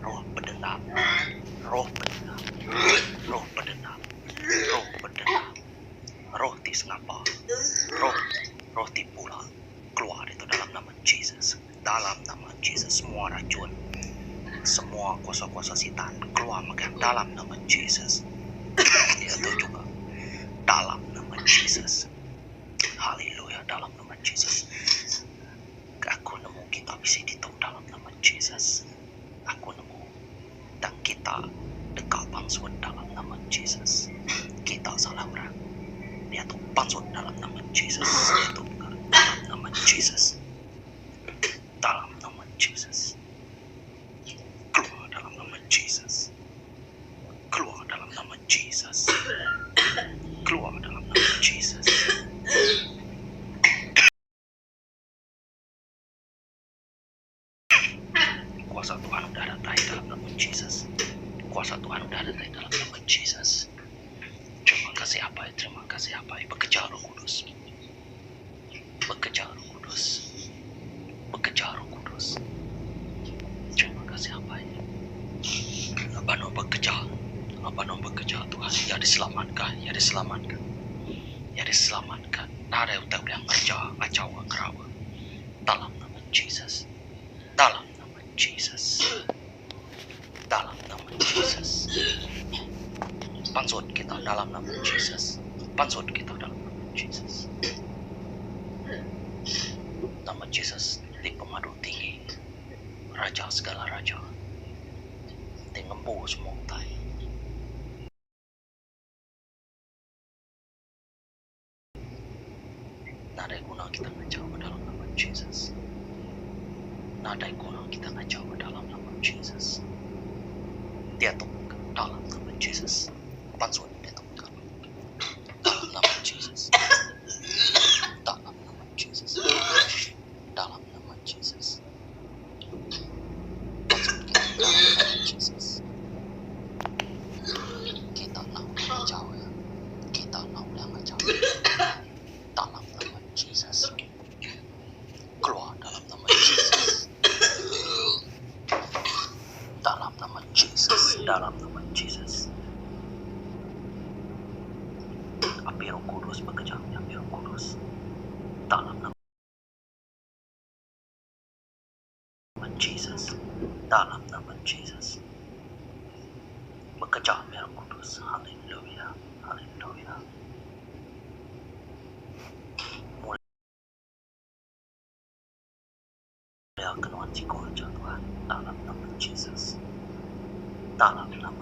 roh pendendam, roh pendendam, roh pendendam, roh pendendam, roh tisngapa, roh tipula, keluar itu dalam nama Yesus. Dalam nama Yesus, semua racun, semua kuasa-kuasa setan keluar makan dalam nama Yesus. Itu juga dalam nama Yesus. Haleluya, dalam nama Yesus. Aku nemu kita bisa ditahu dalam nama Yesus. Aku nemu dan kita dekat bangsuan dalam nama Yesus. Kita salah orang. Dia tuh bangsuan dalam nama Yesus. Dia tuh dalam nama Yesus. Dalam nama Yesus. Keluar dalam nama Yesus. Keluar dalam nama Yesus. Keluar dalam nama Yesus. Kuasa Tuhan udah datang dalam nama Yesus. Kuasa Tuhan udah datang dalam nama Yesus. Terima kasih apa? Terima kasih apa? Bekerja Roh Kudus. Bekerja Roh Kudus. Bekerja Roh Kudus. Terima kasih apa? Abang bekerja. Abang bekerja Tuhan. Ya diselamatkan. Ya diselamatkan. Ya diselamatkan. Tak ada yang tak boleh kerja. Kacau kerawa. Dalam nama Yesus. Dalam nama Yesus. Dalam nama Yesus. Pansut kita dalam nama Yesus. Pansut kita dalam nama Yesus. Nama Yesus di pemadu tinggi. Raja segala raja. Di ngembu semua utai. Nada guna kita ngajau dalam nama Yesus. Nada guna kita ngajau dalam nama Yesus. Dia tuh dalam nama Yesus. Pansut dia tuh dalam nama Yesus. Dalam nama Yesus. Dalam nama Yesus. Pansut kita dalam nama Yesus. Kita nak ngajau ya. Kita nak ngajau. Dalam nama Yesus. Keluar dalam nama Yesus. Dalam nama Yesus. Dalam nama Yesus. Api Roh Kudus bekerja. Api Roh Kudus. Dalam nama Yesus. Dalam nama Yesus. Bekerja Api Roh Kudus. Haleluya. Haleluya. Muliakan wajib Tuhan dalam nama Yesus. Dalam nama